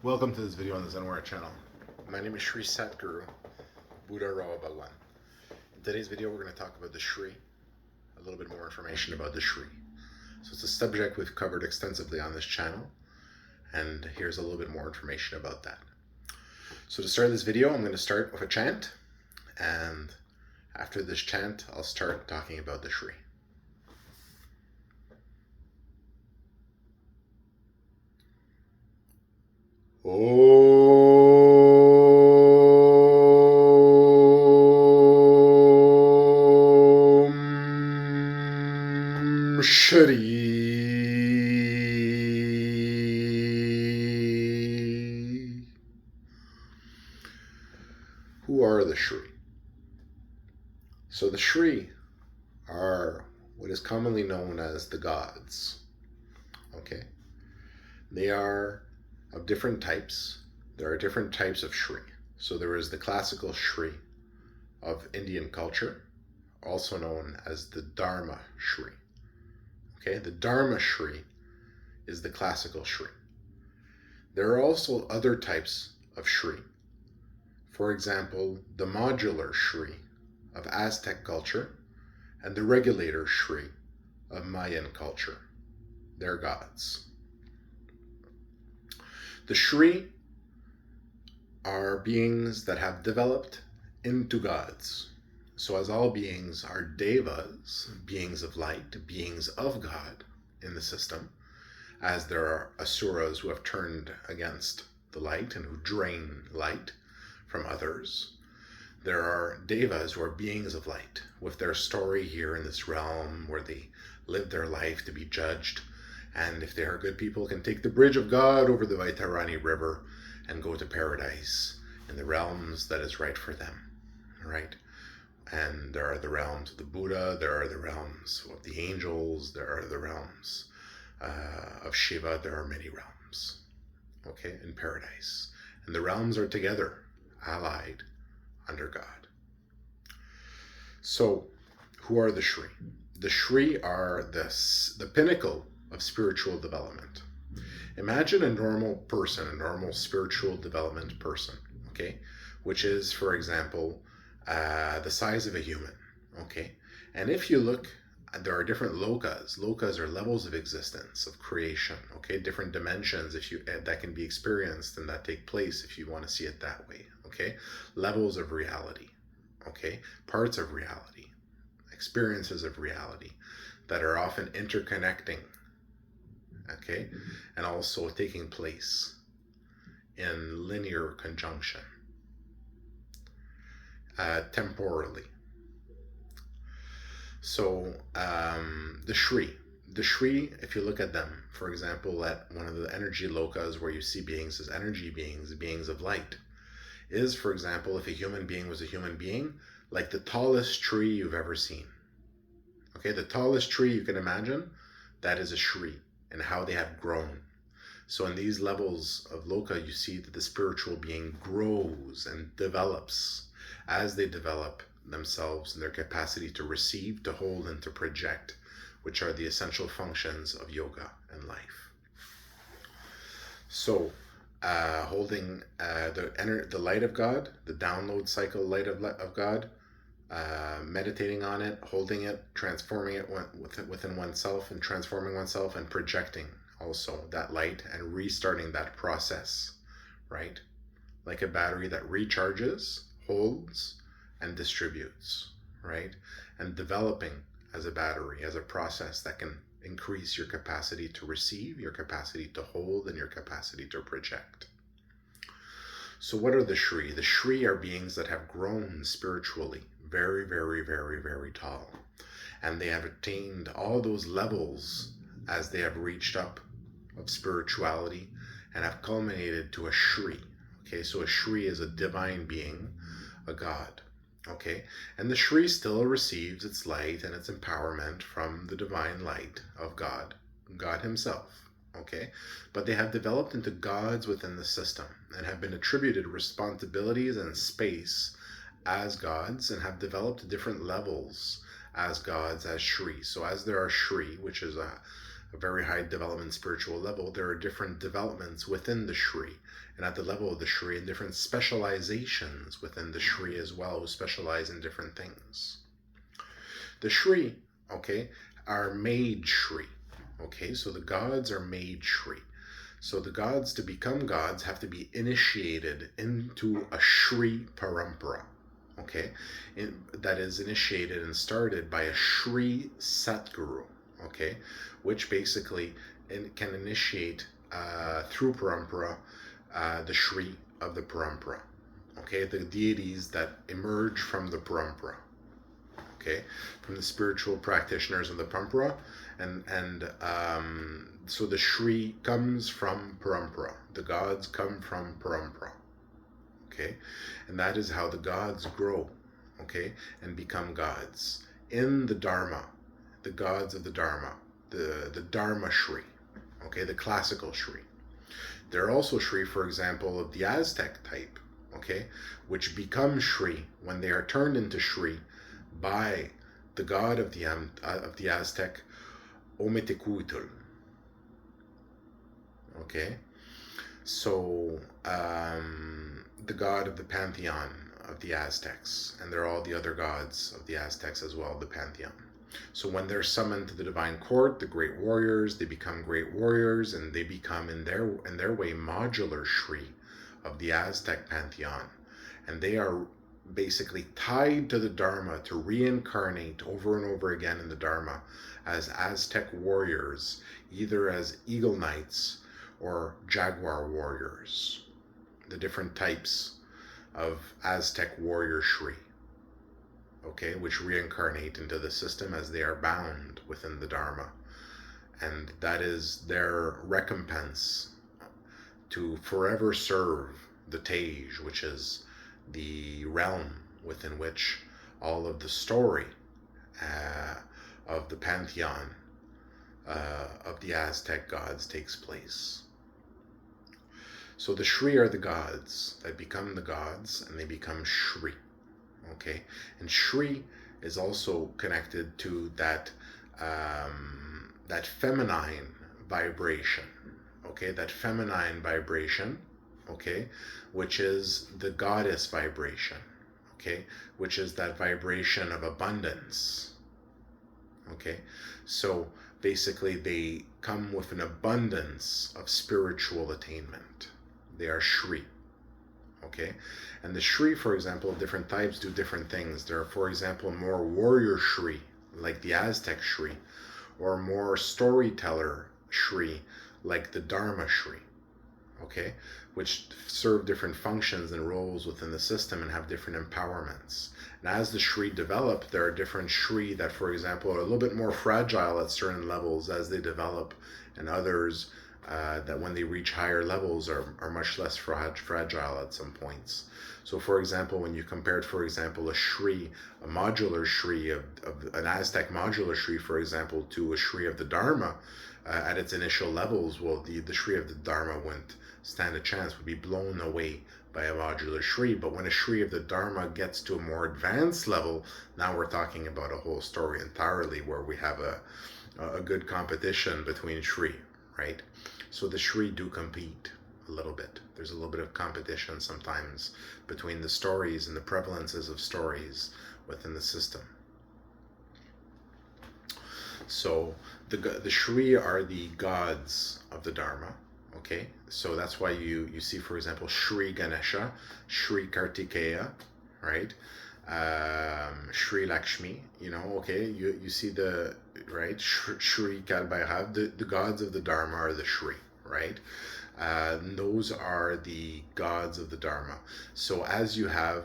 Welcome to this video on the Zenware channel. My name is Shree Satguru, Buddha Rawa Bhagwan. In today's video, we're going to talk about the Shree, a little bit more information about the Shree. So it's a subject we've covered extensively on this channel, and here's a little bit more information about that. So to start this video, I'm going to start with a chant, and after this chant, I'll start talking about the Shree. Om Shree. Who are the Shree? So the Shree are what is commonly known as the gods. Okay? They are of different types. There are different types of Shree. So there is the classical Shree of Indian culture, also known as the Dharma Shree. Okay, the Dharma Shree is the classical Shree. There are also other types of Shree. For example, the modular Shree of Aztec culture and the regulator Shree of Mayan culture. They're gods. The Shree are beings that have developed into gods. So as all beings are devas, beings of light, beings of God in the system, as there are asuras who have turned against the light and who drain light from others, there are devas who are beings of light with their story here in this realm where they live their life to be judged, and if they are good people can take the bridge of God over the Vaitarani river and go to paradise in the realms that is right for them, right? And there are the realms of the Buddha, there are the realms of the angels, there are the realms of Shiva, there are many realms, okay, in paradise. And the realms are together, allied under God. So, who are the Shree? The Shree are the pinnacle of spiritual development. Imagine a normal person, a normal spiritual development person, okay, which is, for example, the size of a human, okay? And if you look, there are different lokas. Lokas are levels of existence, of creation, okay? Different dimensions that can be experienced and that take place if you want to see it that way, okay? Levels of reality, okay? Parts of reality, experiences of reality that are often interconnecting, okay? And also taking place in linear conjunction. Temporally. So the Shree, if you look at them, for example, at one of the energy lokas where you see beings as energy beings, beings of light, is, for example, if a human being was a human being, like the tallest tree you've ever seen. Okay, the tallest tree you can imagine, that is a Shree, and how they have grown. So in these levels of loka, you see that the spiritual being grows and develops as they develop themselves and their capacity to receive, to hold, and to project, which are the essential functions of yoga and life. So, holding the light of God, the download cycle light of God, meditating on it, holding it, transforming it within oneself, and transforming oneself, and projecting also that light and restarting that process, right? Like a battery that recharges, holds, and distributes, right? And developing as a battery, as a process that can increase your capacity to receive, your capacity to hold, and your capacity to project. So what are the Shree? The Shree are beings that have grown spiritually, very, very, very, very tall. And they have attained all those levels as they have reached up of spirituality and have culminated to a Shree. Okay, so a Shree is a divine being, a god. Okay, and the Shree still receives its light and its empowerment from the divine light of God, God himself. Okay, but they have developed into gods within the system and have been attributed responsibilities and space as gods and have developed different levels as gods, as Shree. So as there are Shree, which is a very high development spiritual level, there are different developments within the Shree. And at the level of the Shree, and different specializations within the Shree as well, who specialize in different things. The Shree, okay, are made Shree. Okay, so the gods are made Shree. So the gods, to become gods, have to be initiated into a Shree Parampara. Okay, that is initiated and started by a Shree Satguru. Okay, which basically can initiate through Parampara the Shree of the Parampara. Okay, the deities that emerge from the Parampara. Okay, from the spiritual practitioners of the Parampara, so the Shree comes from Parampara. The gods come from Parampara. Okay, and that is how the gods grow. Okay, and become gods in the Dharma, the gods of the Dharma, the Dharma Shree. Okay, the classical Shree. There are also Shree, for example, of the Aztec type. Okay, which become Shree when they are turned into Shree by the god of the Aztec, Ometecuhtl. Okay, so the god of the pantheon of the Aztecs, and they're all the other gods of the Aztecs as well, the pantheon. So when they're summoned to the divine court, the great warriors, they become great warriors, and they become in their way modular Shree of the Aztec pantheon, and they are basically tied to the Dharma to reincarnate over and over again in the Dharma as Aztec warriors, either as eagle knights or jaguar warriors, the different types of Aztec warrior Shree, okay, which reincarnate into the system as they are bound within the Dharma. And that is their recompense to forever serve the Tej, which is the realm within which all of the story of the pantheon of the Aztec gods takes place. So the Shree are the gods that become the gods, and they become Shree. Okay, and Shree is also connected to that that feminine vibration. Okay, that feminine vibration. Okay, which is the goddess vibration. Okay, which is that vibration of abundance. Okay, so basically they come with an abundance of spiritual attainment. They are Shree. Okay, and the Shree, for example, of different types do different things. There are, for example, more warrior Shree, like the Aztec Shree, or more storyteller Shree, like the Dharma Shree. Okay, which serve different functions and roles within the system and have different empowerments. And as the Shree develop, there are different Shree that, for example, are a little bit more fragile at certain levels as they develop, and others that when they reach higher levels are much less fragile at some points. So for example, when you compared, for example, a modular Shree of an Aztec modular Shree, for example, to a Shree of the Dharma, at its initial levels, well, the Shree of the Dharma wouldn't stand a chance, would be blown away by a modular Shree. But when a Shree of the Dharma gets to a more advanced level, now we're talking about a whole story entirely, where we have a good competition between Shree, right? So the Shree do compete a little bit. There's a little bit of competition sometimes between the stories and the prevalences of stories within the system. So the Shree are the gods of the Dharma. Okay, so that's why you see, for example, Shree Ganesha, Shree Kartikeya, right? Shree Lakshmi, okay, you see the, right, Shree Kalbhairav, the gods of the Dharma are the Shree, right? Those are the gods of the Dharma. So as you have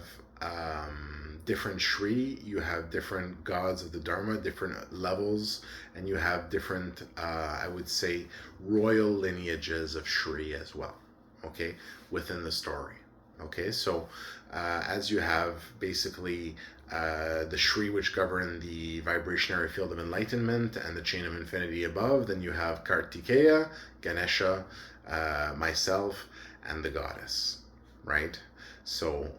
different Shree, you have different gods of the Dharma, different levels, and you have different, I would say, royal lineages of Shree as well, okay, within the story. Okay, so as you have basically the Shree which govern the vibrationary field of enlightenment and the chain of infinity above, then you have Kartikeya, Ganesha, myself, and the goddess, right? So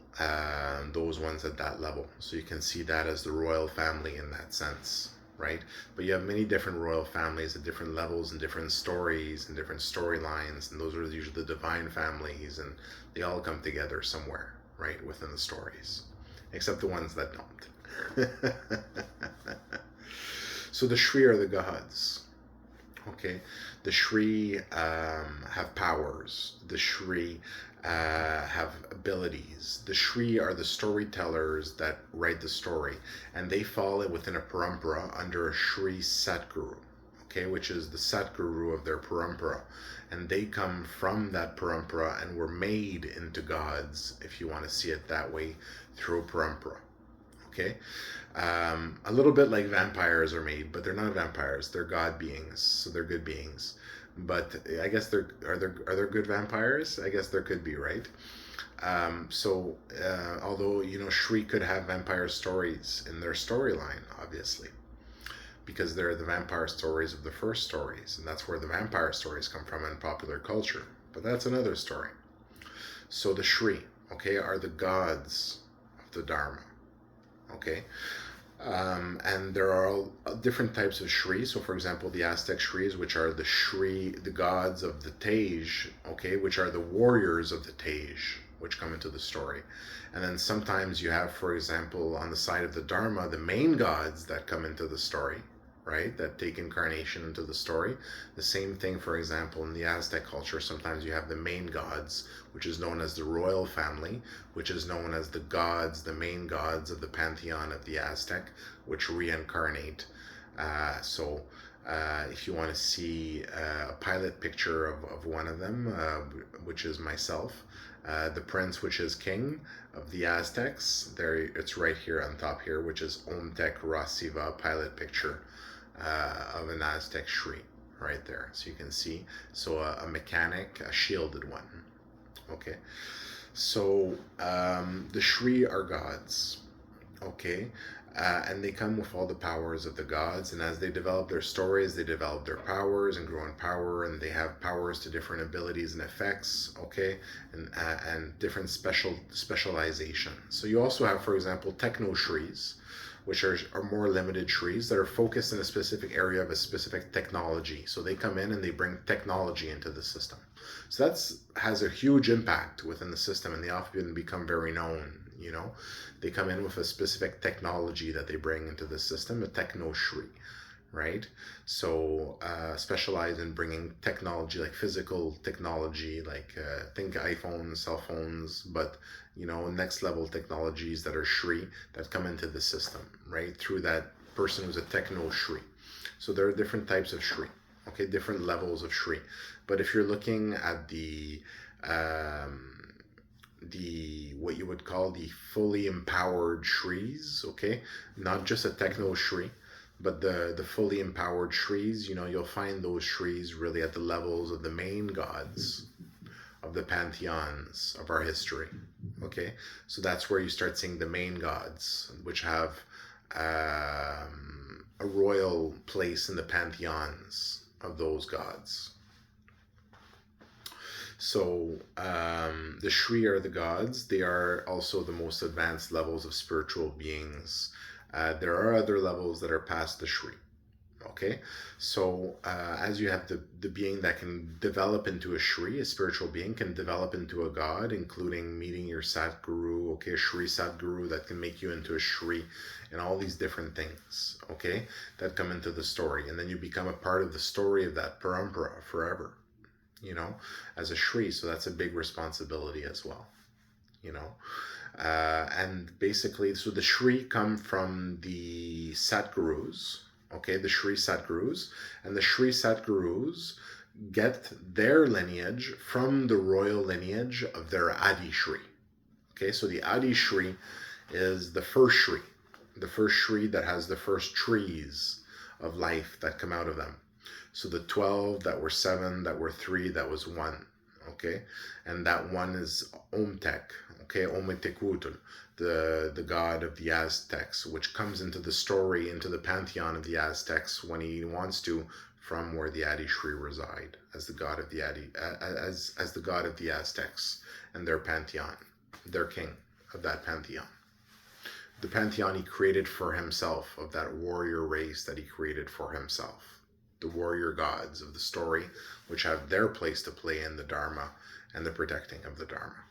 those ones at that level. So you can see that as the royal family in that sense. right? But you have many different royal families at different levels and different stories and different storylines, and those are usually the divine families, and they all come together somewhere, right, within the stories, except the ones that don't. So the Shree are the gods. Okay, the Shree have powers. The Shree have abilities. The Shree are the storytellers that write the story, and they fall within a parampara under a Shree Satguru, okay, which is the Satguru of their parampara, and they come from that parampara and were made into gods, if you want to see it that way, through parampara. Okay, a little bit like vampires are made, but they're not vampires. They're god beings, so they're good beings. But I guess are there good vampires? I guess there could be, right? Although Shree could have vampire stories in their storyline, obviously, because they're the vampire stories of the first stories, and that's where the vampire stories come from in popular culture. But that's another story. So the Shree, okay, are the gods of the Dharma. Okay, and there are all different types of Shree. So, for example, the Aztec Shrees, which are the Shree, the gods of the Tej, okay, which are the warriors of the Tej, which come into the story. And then sometimes you have, for example, on the side of the Dharma, the main gods that come into the story, right, that take incarnation into the story. The same thing, for example, in the Aztec culture, sometimes you have the main gods, which is known as the royal family, which is known as the gods, the main gods of the pantheon of the Aztec, which reincarnate. If you want to see a pilot picture of one of them, which is myself, the prince, which is king of the Aztecs, there it's right here on top here, which is Omtek Rasiva pilot picture of an Aztec Shree right there. So you can see, so a mechanic, a shielded one. Okay, so the Shree are gods. Okay, and they come with all the powers of the gods, and as they develop their stories, they develop their powers and grow in power, and they have powers to different abilities and effects, okay, and different specialization. So you also have, for example, techno Shrees, which are more limited Shrees that are focused in a specific area of a specific technology. So they come in and they bring technology into the system. So that's has a huge impact within the system, and they often become very known. They come in with a specific technology that they bring into the system, a techno Shree, right? So specialize in bringing technology, like physical technology, like think iPhones, cell phones, but next level technologies that are Shree that come into the system, right? Through that person who's a techno Shree. So there are different types of Shree, okay, different levels of Shree. But if you're looking at the what you would call the fully empowered Shrees, okay, not just a techno Shree, but the fully empowered Shrees, you'll find those Shrees really at the levels of the main gods of the pantheons of our history. Okay, so that's where you start seeing the main gods, which have a royal place in the pantheons of those gods. So the Shree are the gods. They are also the most advanced levels of spiritual beings. There are other levels that are past the Shree. Okay, so as you have the being that can develop into a Shree, a spiritual being can develop into a god, including meeting your Satguru, okay, a Shree Satguru that can make you into a Shree, and all these different things, okay, that come into the story. And then you become a part of the story of that parampara forever, as a Shree. So that's a big responsibility as well, and basically, so the Shree come from the Satgurus, okay, the Shree Satgurus, and the Shree Satgurus get their lineage from the royal lineage of their Adi Shree. Okay, so the Adi Shree is the first Shree that has the first trees of life that come out of them. So the 12 that were 7, that were 3, that was 1, okay? And that 1 is Omtek, okay, Ometekutl, the god of the Aztecs, which comes into the story, into the pantheon of the Aztecs when he wants to, from where the Adi Shree reside, as the god of the as the god of the Aztecs and their pantheon, their king of that pantheon. the pantheon he created for himself, of that warrior race that he created for himself. The warrior gods of the story, which have their place to play in the Dharma and the protecting of the Dharma.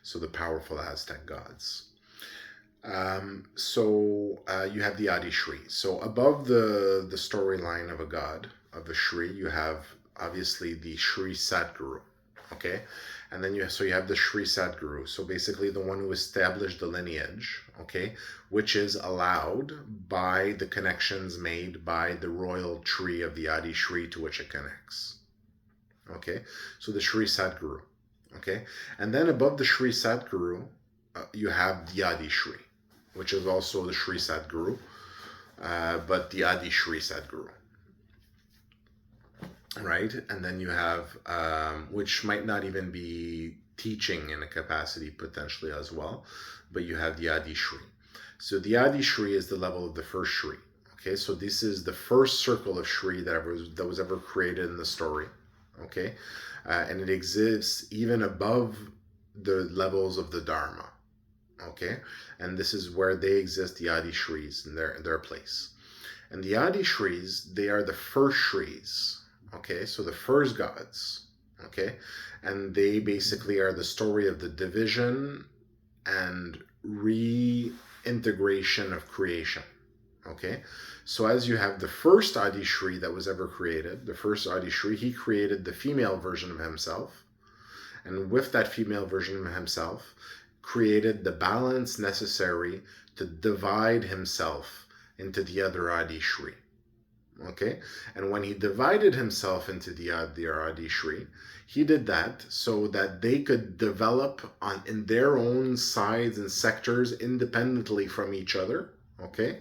So the powerful Aztec gods. You have the Adi Shree. So above the storyline of a god, of the Shree, you have obviously the Shree Satguru. Okay? And then you have the Shree Satguru. So basically the one who established the lineage, okay, which is allowed by the connections made by the royal tree of the Adi Shree to which it connects. Okay? So the Shree Satguru. Okay? And then above the Shree Satguru, you have the Adi Shree, which is also the Shree Satguru, but the Adi Shree Satguru. Right? And then you have, which might not even be teaching in a capacity potentially as well, but you have the Adi Shree. So the Adi Shree is the level of the first Shree. Okay, so this is the first circle of Shree that was ever created in the story. Okay, and it exists even above the levels of the Dharma. Okay, and this is where they exist, the Adi Shrees, in their place. And the Adi Shrees, they are the first Shrees. Okay, so the first gods. Okay, and they basically are the story of the division and reintegration of creation. Okay, so as you have the first Adi Shree that was ever created, the first Adi Shree, he created the female version of himself, and with that female version of himself, created the balance necessary to divide himself into the other Adi Shree. Okay, and when he divided himself into the Adi Shree, he did that so that they could develop in their own sides and sectors independently from each other. Okay,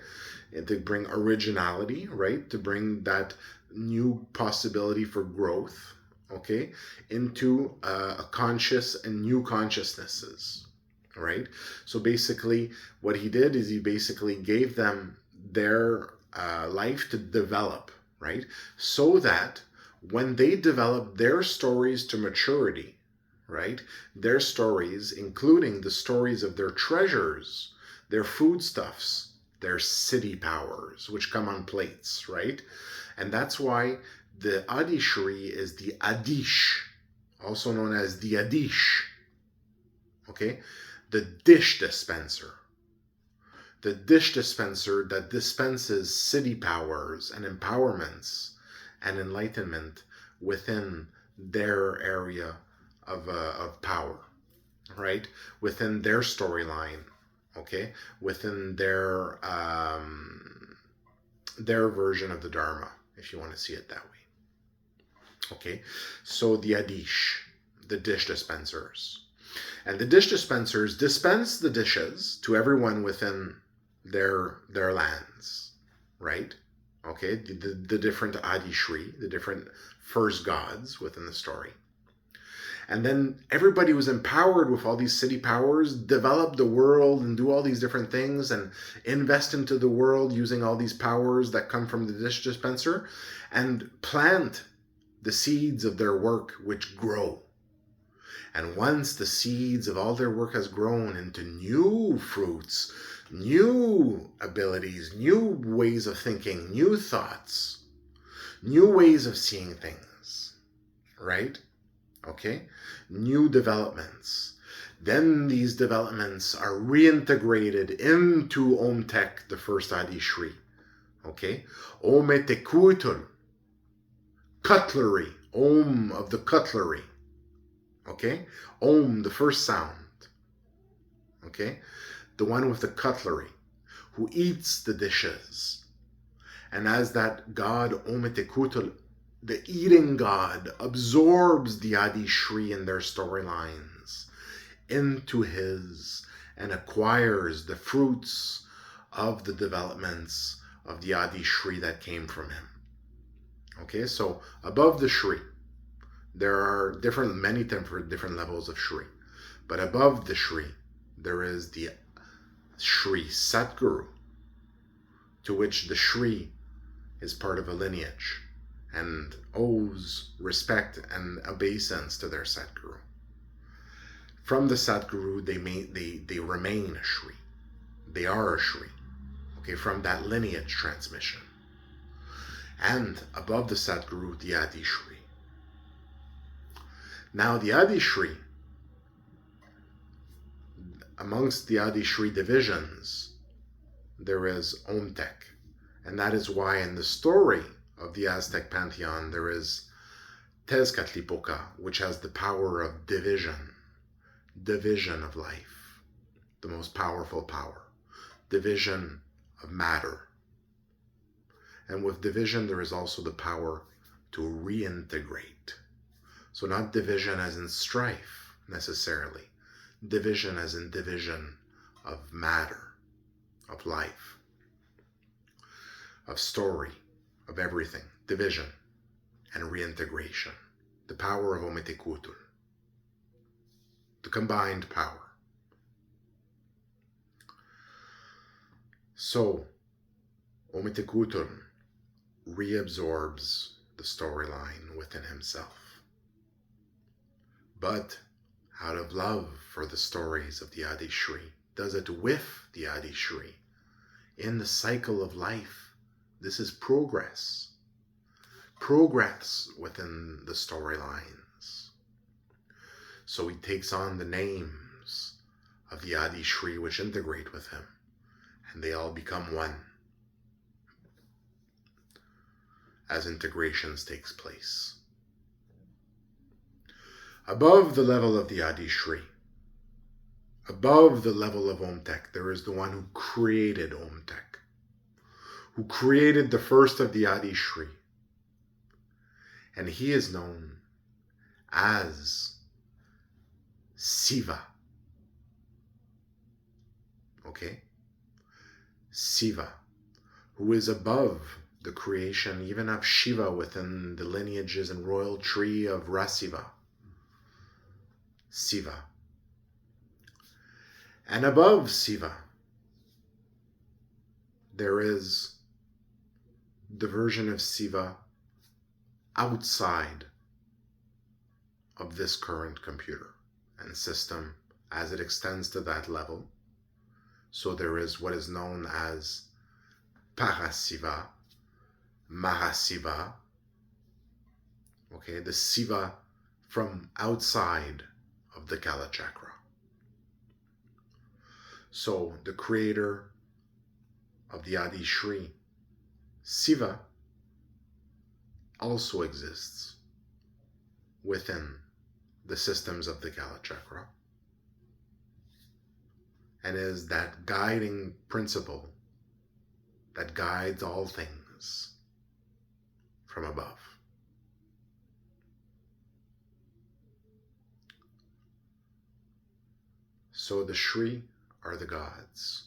and to bring originality, right? To bring that new possibility for growth, okay, into a conscious and new consciousnesses, right? So basically, what he did is he basically gave them their life to develop, right? So that when they develop their stories to maturity, right? Their stories, including the stories of their treasures, their foodstuffs, their city powers, which come on plates, right? And that's why the Adi Shree is the Adish, also known as the Adish, okay? The dish dispenser. The dish dispenser that dispenses city powers and empowerments and enlightenment within their area of power, right? Within their storyline, okay? Within their version of the Dharma, if you want to see it that way. Okay, so the Adish, the dish dispensers. And the dish dispensers dispense the dishes to everyone within their lands, right? Okay, the different Adi Shree, the different first gods within the story. And then everybody was empowered with all these city powers, develop the world and do all these different things and invest into the world using all these powers that come from the dish dispenser and plant the seeds of their work which grow. And once the seeds of all their work has grown into new fruits, new abilities, new ways of thinking, new thoughts, new ways of seeing things, right? Okay, new developments. Then these developments are reintegrated into Om Tek, the first Adi Shree. Okay, Om Etekutul, cutlery, Om of the cutlery. Okay, Om, the first sound. Okay, the one with the cutlery, who eats the dishes. And as that god, Om Etekutul, the eating god, absorbs the Adi Shree in their storylines into his and acquires the fruits of the developments of the Adi Shree that came from him. Okay, so above the Shree, there are many different levels of Shree. But above the Shree, there is the Shree Satguru, to which the Shree is part of a lineage and owes respect and obeisance to their Satguru. From the Satguru, they remain a Shree. They are a Shree, okay, from that lineage transmission. And above the Sadguru, the Adi Shree. Now the Adi Shree, amongst the Adi Shree divisions, there is Omtek. And that is why in the story of the Aztec pantheon, there is Tezcatlipoca, which has the power of division of life, the most powerful power, division of matter. And with division, there is also the power to reintegrate. So not division as in strife, necessarily. Division as in division of matter, of life, of story, of everything. Division and reintegration. The power of Ometekutul. The combined power. So, Ometekutul reabsorbs the storyline within himself. But out of love for the stories of the Adi Shree, does it with the Adi Shree. In the cycle of life, this is progress. Progress within the storylines. So he takes on the names of the Adi Shree which integrate with him, and they all become one as integrations takes place. Above the level of the Adi Shree, above the level of Omtek, there is the one who created Omtek, who created the first of the Adi Shree. And he is known as Siva. Okay? Siva, who is above the creation even of Shiva within the lineages and royal tree of Rasiva. Siva. And above Siva, there is the version of Siva outside of this current computer and system as it extends to that level. So there is what is known as Parasiva, Mahasiva, okay, the Siva from outside of the Kala Chakra. So the creator of the Adi Shree, Siva, also exists within the systems of the Kala Chakra and is that guiding principle that guides all things from above. So the Shree are the gods,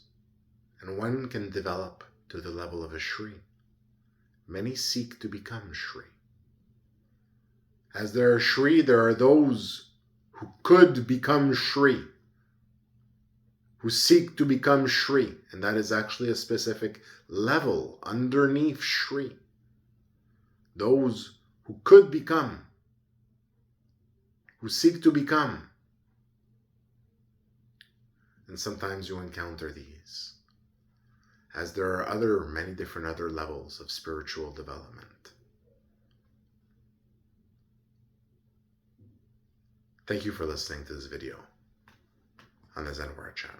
and one can develop to the level of a Shree. Many seek to become Shree. As there are Shree, there are those who could become Shree, who seek to become Shree, and that is actually a specific level underneath Shree. Those who could become, who seek to become. And sometimes you encounter these, as there are many different other levels of spiritual development. Thank you for listening to this video on the Zen Word channel.